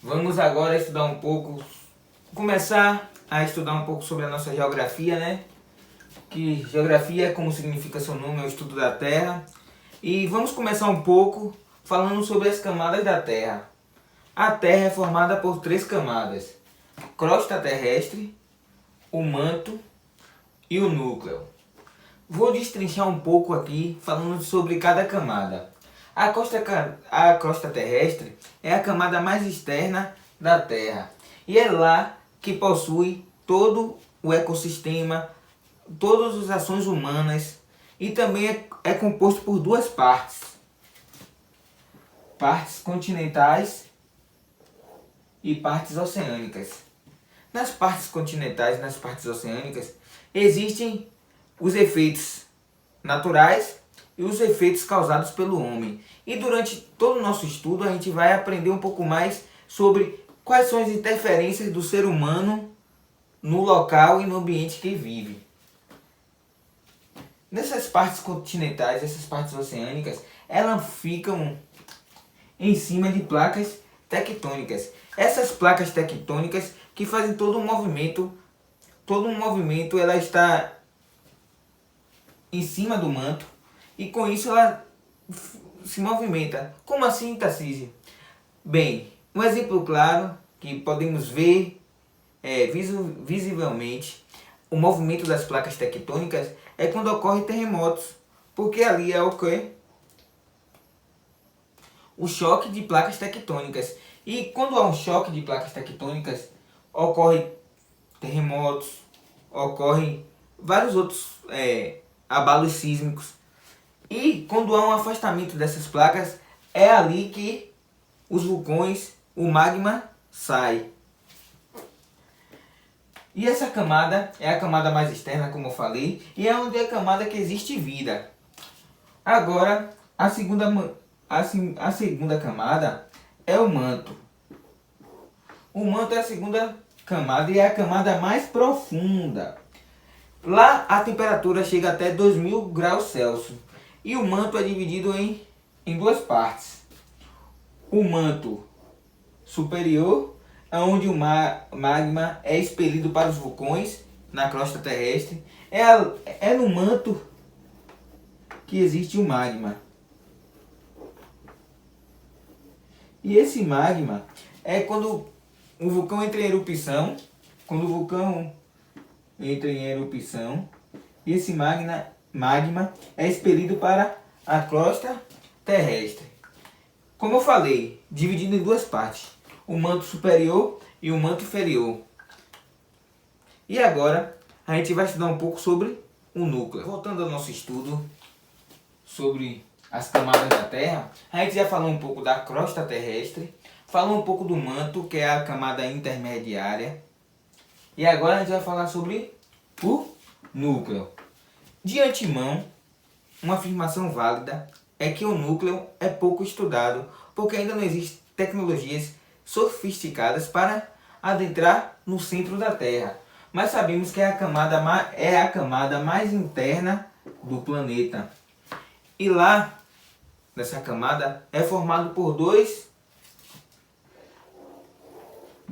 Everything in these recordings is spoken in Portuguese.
Vamos agora estudar um pouco, começar a estudar um pouco sobre a nossa geografia, né? Que geografia, como significa seu nome, é o estudo da Terra. E vamos começar um pouco falando sobre as camadas da Terra. A Terra é formada por 3 camadas: crosta terrestre, o manto e o núcleo. Vou destrinchar um pouco aqui falando sobre cada camada. A crosta terrestre é a camada mais externa da Terra e é lá que possui todo o ecossistema, todas as ações humanas e também é composto por 2 partes: partes continentais e partes oceânicas. Nas partes continentais e nas partes oceânicas existem os efeitos naturais e os efeitos causados pelo homem. E durante todo o nosso estudo a gente vai aprender um pouco mais sobre quais são as interferências do ser humano no local e no ambiente que vive. Nessas partes continentais, essas partes oceânicas, elas ficam em cima de placas tectônicas. Essas placas tectônicas que fazem todo um movimento ela está em cima do manto e com isso ela se movimenta. Como assim, Tarcísio? Bem, um exemplo claro que podemos ver visivelmente o movimento das placas tectônicas é quando ocorrem terremotos, porque ali é o que? O choque de placas tectônicas. E quando há um choque de placas tectônicas, ocorrem terremotos, ocorrem vários outros abalos sísmicos. E quando há um afastamento dessas placas, é ali que os vulcões, o magma sai. E essa camada é a camada mais externa, como eu falei, e é onde é a camada que existe vida. Agora, a segunda camada é o manto. O manto é a segunda camada e é a camada mais profunda. Lá a temperatura chega até 2000 graus Celsius. E o manto é dividido em 2 partes. O manto superior, onde o magma é expelido para os vulcões na crosta terrestre. É no manto que existe o magma. E esse magma é quando o vulcão entra em erupção. Quando o vulcão entra em erupção, esse magma é expelido para a crosta terrestre. Como eu falei, dividido em 2 partes: o manto superior e o manto inferior. E agora a gente vai estudar um pouco sobre o núcleo. Voltando ao nosso estudo sobre as camadas da Terra, a gente já falou um pouco da crosta terrestre, falou um pouco do manto, que é a camada intermediária. E agora a gente vai falar sobre o núcleo. De antemão, uma afirmação válida é que o núcleo é pouco estudado, porque ainda não existem tecnologias sofisticadas para adentrar no centro da Terra. Mas sabemos que é a camada mais interna do planeta. E lá, nessa camada, é formado por dois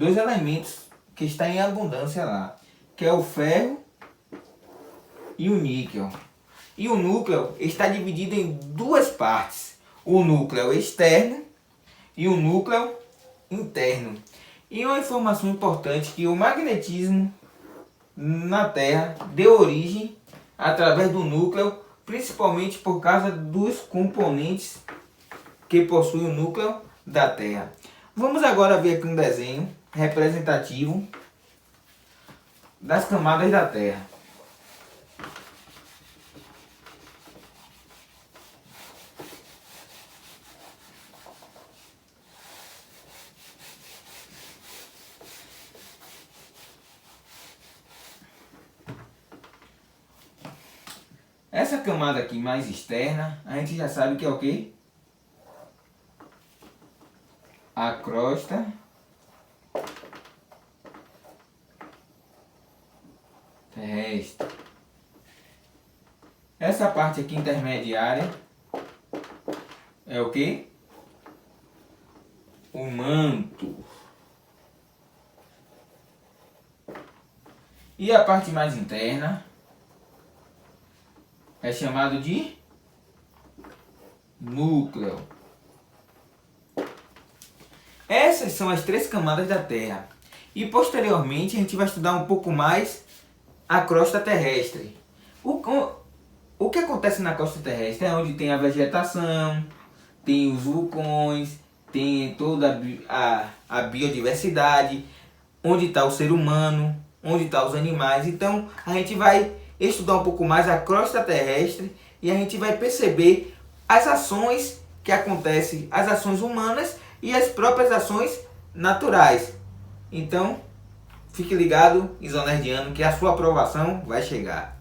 elementos que estão em abundância lá, que é o ferro e o níquel. E o núcleo está dividido em 2 partes: o núcleo externo e o núcleo interno. E uma informação importante, que o magnetismo na Terra deu origem através do núcleo, principalmente por causa dos componentes que possuem o núcleo da Terra. Vamos agora ver aqui um desenho representativo das camadas da Terra. Essa camada aqui mais externa, a gente já sabe que é o quê? A crosta terrestre. Essa parte aqui intermediária é o quê? O manto. E a parte mais interna é chamado de núcleo. Essas são as 3 camadas da Terra. E posteriormente a gente vai estudar um pouco mais a crosta terrestre. O que acontece na crosta terrestre é onde tem a vegetação, tem os vulcões, tem toda a biodiversidade, onde está o ser humano, onde estão os animais. Então a gente vai estudar um pouco mais a crosta terrestre e a gente vai perceber as ações que acontecem, as ações humanas e as próprias ações naturais. Então, fique ligado, isonerdiano, que a sua aprovação vai chegar.